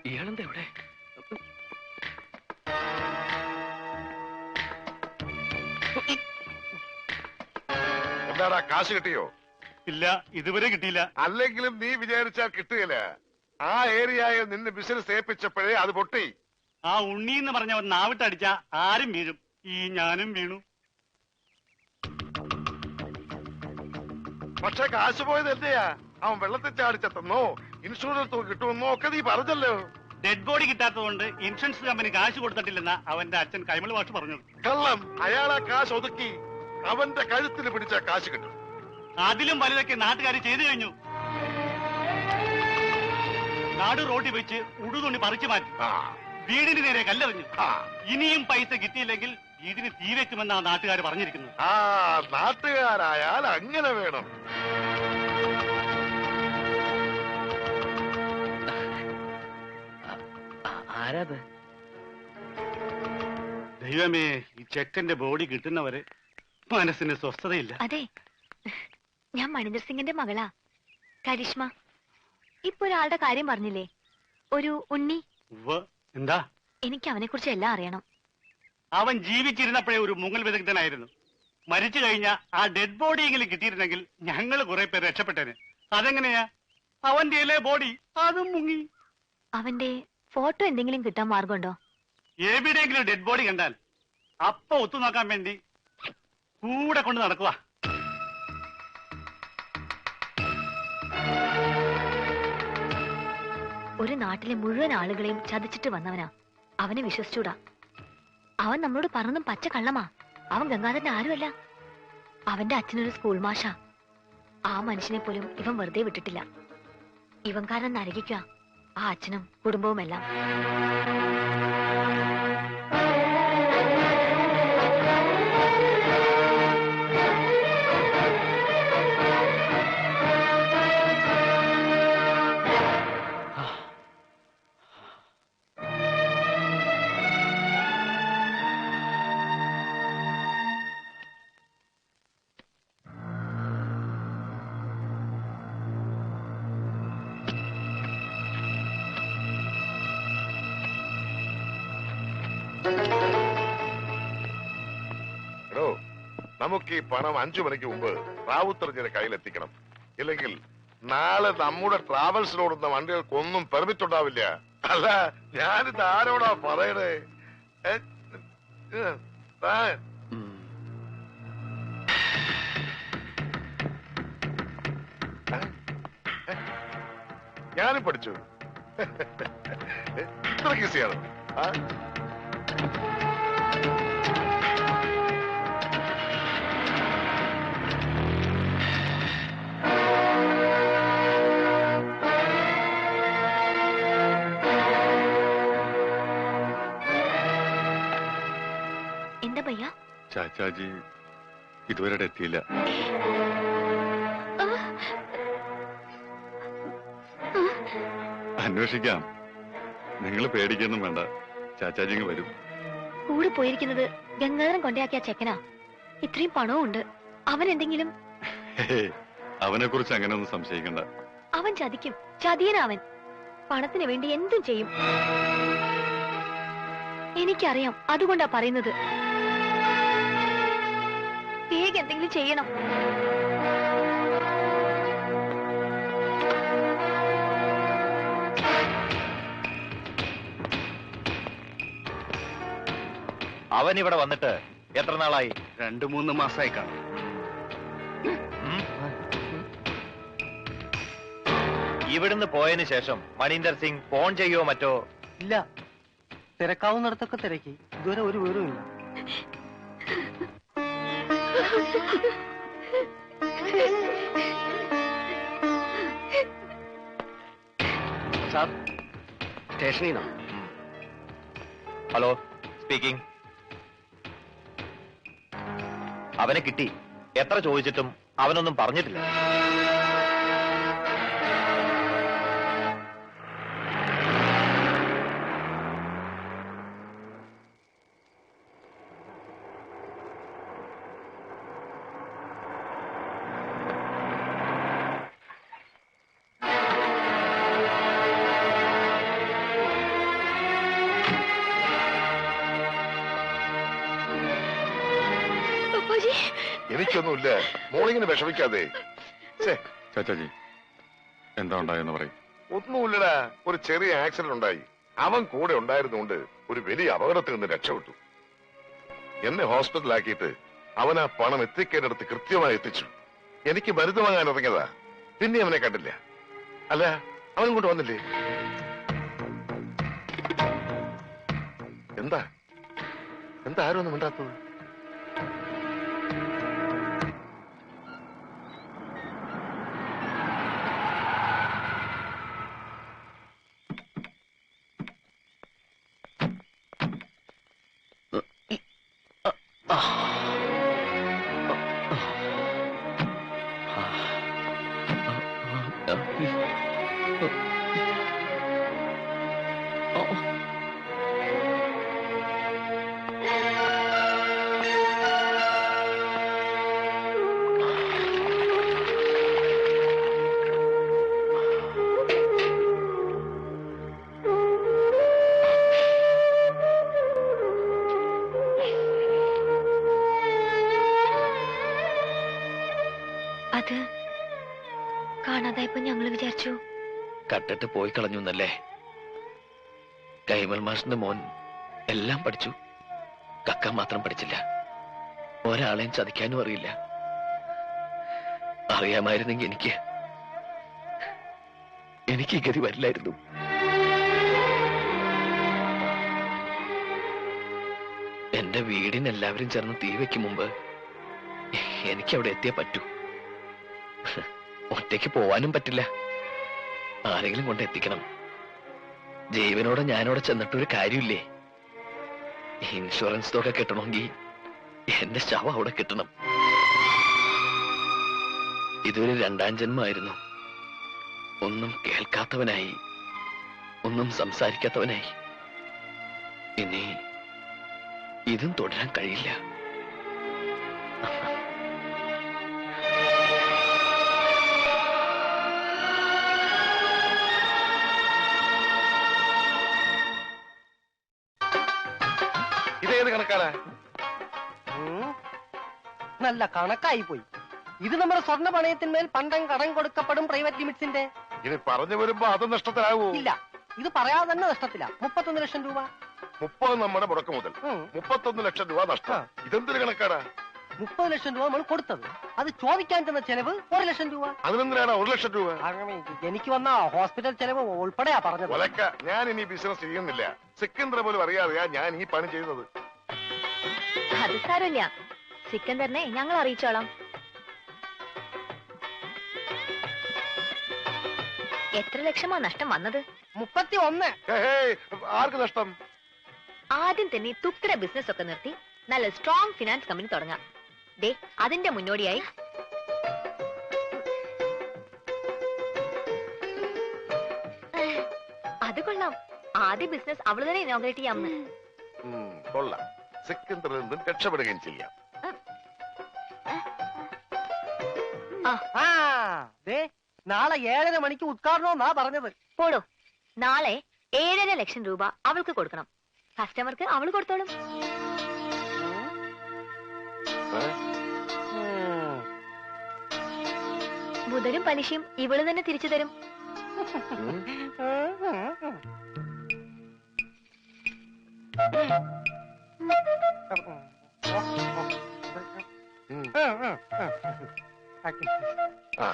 ഇയാളെന്താ ഇവിടെ? എന്താടാ കാശ് കിട്ടിയോ? ഇല്ല, ഇതുവരെ കിട്ടിയില്ല. അല്ലെങ്കിലും നീ വിചാരിച്ചാൽ കിട്ടുകയില്ല. ആ ഏരിയയിൽ നിന്ന് ബിസിനസ് ഏൽപ്പിച്ചപ്പോഴേ അത് പൊട്ടി. ആ ഉണ്ണി എന്ന് പറഞ്ഞവൻ നാവിട്ടടിച്ച ആരും വീഴും. ഈ ഞാനും വീണു. പക്ഷെ കാശ് പോയത് എന്റെയാ. അവൻ വെള്ളത്തിൽ ചാടിച്ചെത്തുന്നോ ഇൻഷുറൻസ് തുക കിട്ടുമെന്നോ ഒക്കെ നീ പറഞ്ഞല്ലോ. ഡെഡ് ബോഡി കിട്ടാത്തതുകൊണ്ട് ഇൻഷുറൻസ് കമ്പനി കാശ് കൊടുത്തിട്ടില്ലെന്ന അവന്റെ അച്ഛൻ കൈമൾ മാഷ് പറഞ്ഞു. കള്ളം. അയാളാ കാശ് ഒതുക്കി അവന്റെ കഴുത്തിന് പിടിച്ച കാശ് കിട്ടും. അതിലും വലുതൊക്കെ നാട്ടുകാർ ചെയ്തു കഴിഞ്ഞു. നാട് റോഡിൽ വെച്ച് ഉടുതുണി പറിച്ചു മാറ്റി, വീടിന് നേരെ കല്ലെറിഞ്ഞു. ഇനിയും പൈസ കിട്ടിയില്ലെങ്കിൽ വീടിന് തീ വെക്കുമെന്നാണ് നാട്ടുകാർ പറഞ്ഞിരിക്കുന്നത്. ആ നാട്ടുകാരായാൽ അങ്ങനെ വേണം. ആരാത്? ദൈവമേ, ഈ ചെക്കന്റെ ബോഡി കിട്ടുന്നവരെ മനസ്സിന് സ്വസ്ഥതയില്ല. അതെ, ഞാൻ മണിന്ദർ സിംഗിന്റെ മകളാ, കരിഷ്മ. ഇപ്പൊ ഒരാളുടെ കാര്യം പറഞ്ഞില്ലേ, ഒരു ഉണ്ണി. എന്താ? എനിക്ക് അവനെ കുറിച്ച് എല്ലാം അറിയണം. അവൻ ജീവിച്ചിരുന്നപ്പോഴേ ഒരു മുങ്ങൽ വിദഗ്ധനായിരുന്നു. മരിച്ചു കഴിഞ്ഞ ആ ഡെഡ് ബോഡിയെങ്കിലും കിട്ടിയിരുന്നെങ്കിൽ ഞങ്ങൾ കുറെ പേര് രക്ഷപ്പെട്ടേനെ. അതെങ്ങനെയാ? അവന്റെ ബോഡി അതും മുങ്ങി. അവന്റെ ഫോട്ടോ എന്തെങ്കിലും കിട്ടാൻ മാർഗമുണ്ടോ? എവിടെയെങ്കിലും ഡെഡ് ബോഡി കണ്ടാൽ അപ്പൊ ഒത്തു നോക്കാൻ വേണ്ടി കൂടെ കൊണ്ട് നടക്കുക. ഒരു നാട്ടിലെ മുഴുവൻ ആളുകളെയും ചതിച്ചിട്ട് വന്നവനാ. അവനെ വിശ്വസിച്ചൂടാ. അവൻ നമ്മളോട് പറഞ്ഞതും പച്ച കള്ളമാ. അവൻ ഗംഗാധരന്റെ ആരുമല്ല. അവന്റെ അച്ഛനൊരു സ്കൂൾ മാഷാ. ആ മനുഷ്യനെ പോലും ഇവൻ വെറുതെ വിട്ടിട്ടില്ല. ഇവൻ കാരണം നരകിക്കുക ആ അച്ഛനും കുടുംബവുമെല്ലാം. നമുക്ക് ഈ പണം 5 മണിക്ക് മുമ്പ് റാവുത്തറിഞ്ഞിന്റെ കയ്യിലെത്തിക്കണം. ഇല്ലെങ്കിൽ നാളെ നമ്മുടെ ട്രാവൽസിനോടുന്ന വണ്ടികൾക്കൊന്നും പെർമിറ്റ് ഉണ്ടാവില്ല. അല്ല, ഞാനിത് ആരോടാ പറയണേ? ഞാനും പഠിച്ചു. ഇത്ര ഈസിയാണ്. എന്താ ഭയ്യ? ചാച്ചാജി ഇതുവരെ എത്തിയില്ല. അന്വേഷിക്കാം. നിങ്ങൾ പേടിക്കൊന്നും വേണ്ട, ചാച്ചാജി വരും. കൂടെ പോയിരിക്കുന്നത് ഗംഗാധരൻ കൊണ്ടയാക്കിയ ചെക്കനാ. ഇത്രയും പണവും ഉണ്ട്. അവൻ എന്തെങ്കിലും... അവനെ കുറിച്ച് അങ്ങനെ ഒന്നും സംശയിക്കണ്ട. അവൻ ചതിക്കും. ചതിയനവൻ. പണത്തിന് വേണ്ടി എന്തും ചെയ്യും. എനിക്കറിയാം. അതുകൊണ്ടാ പറയുന്നത്. വേഗം എന്തെങ്കിലും ചെയ്യണം. അവൻ ഇവിടെ വന്നിട്ട് എത്ര നാളായി? 2-3 മാസമായി കാണും. ഇവിടുന്ന് പോയതിനു ശേഷം മണീന്ദർ സിംഗ് ഫോൺ ചെയ്യോ മറ്റോ? ഇല്ല, തിരക്കാവുന്നിടത്തൊക്കെ തിരക്കി. ഇതുവരെ ഒരു വിവരമില്ല. സാർ, സ്റ്റേഷനിൽ നിന്നോ? Hello, speaking. അവനെ കിട്ടി. എത്ര ചോദിച്ചിട്ടും അവനൊന്നും പറഞ്ഞിട്ടില്ല. എനിക്കൊന്നുമില്ല. മോളിങ്ങനെ വിഷമിക്കാതെ. ഛേ, ചാച്ചാജി എന്താ ഉണ്ടായെന്ന് പറയും. ഒന്നുമില്ലടാ, ഒരു ചെറിയ ആക്സിഡന്റ് ഉണ്ടായി. അവൻ കൂടെ ഉണ്ടായിരുന്നുകൊണ്ട് ഒരു വലിയ അപകടത്തിൽ നിന്ന് രക്ഷപ്പെട്ടു. എന്നെ ഹോസ്പിറ്റലാക്കിയിട്ട് അവൻ ആ പണം എത്തിക്കേണ്ടടുത്ത് കൃത്യമായി എത്തിച്ചു. എനിക്ക് മരുന്ന് വാങ്ങാൻ ഇറങ്ങിയതാ. പിന്നെ അവനെ കണ്ടില്ല. അല്ല, അവനും കൊണ്ട് വന്നില്ലേ? എന്താ എന്താ ആരും ഒന്നും മിണ്ടാത്തത്? അത് കാണാതായപ്പോ ഞങ്ങള് വിചാരിച്ചു കട്ടിട്ട് പോയി കളഞ്ഞു എന്നല്ലേ. കൈമൾ മാഷിന്റെ മോൻ എല്ലാം പഠിച്ചു, കക്ക മാത്രം പഠിച്ചില്ല. ഒരാളെയും ചതിക്കാനും അറിയില്ല. അറിയാമായിരുന്നെങ്കിൽ എനിക്ക് ഈ ഗതി വരില്ലായിരുന്നു. എന്റെ വീടിന് എല്ലാവരും ചേർന്ന് തീ വെക്കും മുമ്പ് എനിക്ക് അവിടെ എത്തിയേ പറ്റൂ. ഒറ്റയ്ക്ക് പോവാനും പറ്റില്ല, ആരെങ്കിലും കൊണ്ട് എത്തിക്കണം. ജീവനോടെ ഞാനവിടെ ചെന്നിട്ടൊരു കാര്യമില്ലേ. ഇൻഷുറൻസ് തുക കിട്ടണമെങ്കിൽ എന്റെ ശവം അവിടെ കിട്ടണം. ഇതൊരു രണ്ടാം ജന്മമായിരുന്നു. ഒന്നും കേൾക്കാത്തവനായി, ഒന്നും സംസാരിക്കാത്തവനായി. ഇനി ഇതും തുടരാൻ കഴിയില്ല. ഇതേത് കണക്കാണ്? നല്ല കണക്കായി പോയി. ഇത് നമ്മുടെ സ്വർണ്ണ പണയത്തിന്മേൽ പണ്ടം കടം കൊടുക്കപ്പെടും പ്രൈവറ്റ് ലിമിറ്റ്സിന്റെ. ഇനി പറഞ്ഞു വരുമ്പോ അത് നഷ്ടത്തിലാവൂ. ഇല്ല, ഇത് പറയാതെ തന്നെ നഷ്ടത്തില്ല. 31 ലക്ഷം രൂപ. 30 നമ്മുടെ മുടക്ക് മുതൽ, 31 ലക്ഷം രൂപ നഷ്ടം. ഇതെന്തൊരു കണക്കാടാ? 30 ലക്ഷം രൂപ നമ്മൾ കൊടുത്തത്, അത് ചോദിക്കാൻ തന്ന ചെലവ് 1 ലക്ഷം രൂപ. അതിനെന്തിനാണ് 1 ലക്ഷം രൂപ? എനിക്ക് വന്ന ഹോസ്പിറ്റൽ ചെലവ് ഉൾപ്പെടെയാ പറഞ്ഞത്. ഒലക്ക, ഞാൻ ഇനി ബിസിനസ് ചെയ്യുന്നില്ല. സിക്കന്ദ്ര പോലും അറിയാതെയാ ഞാൻ ഈ പണി ചെയ്യുന്നത്. അത് സാരമില്ല, സിക്കന്ദറിനെ ഞങ്ങൾ അറിയിച്ചോളാം. എത്ര ലക്ഷമാ നഷ്ടം വന്നത്? 31. ആർക്ക് നഷ്ടം? ആദ്യം തന്നെ തുക്കിട ബിസിനസ് ഒക്കെ നിർത്തി നല്ല സ്ട്രോങ് ഫിനാൻസ് കമ്പനി തുടങ്ങാം. ദേ, അതിന്റെ മുന്നോടിയായി അത് കൊള്ളാം. ആദ്യ ബിസിനസ് അവള് തന്നെ ഇനോഗ്രേറ്റ് ചെയ്യാമെന്ന്. കൊള്ളാം. സിക്കന്ദ്രിൽ നിന്നും രക്ഷപ്പെടുകയും ചെയ്യാം. നാളെ 7:30 മണിക്ക് ഉദ്ഘാടനമെന്നാ പറഞ്ഞത്. പോടോ, നാളെ 7.5 ലക്ഷം രൂപ അവൾക്ക് കൊടുക്കണം. കസ്റ്റമർക്ക് അവള് കൊടുത്തോളും. മുതലും പലിശയും ഇവള് തന്നെ തിരിച്ചു തരും. ആ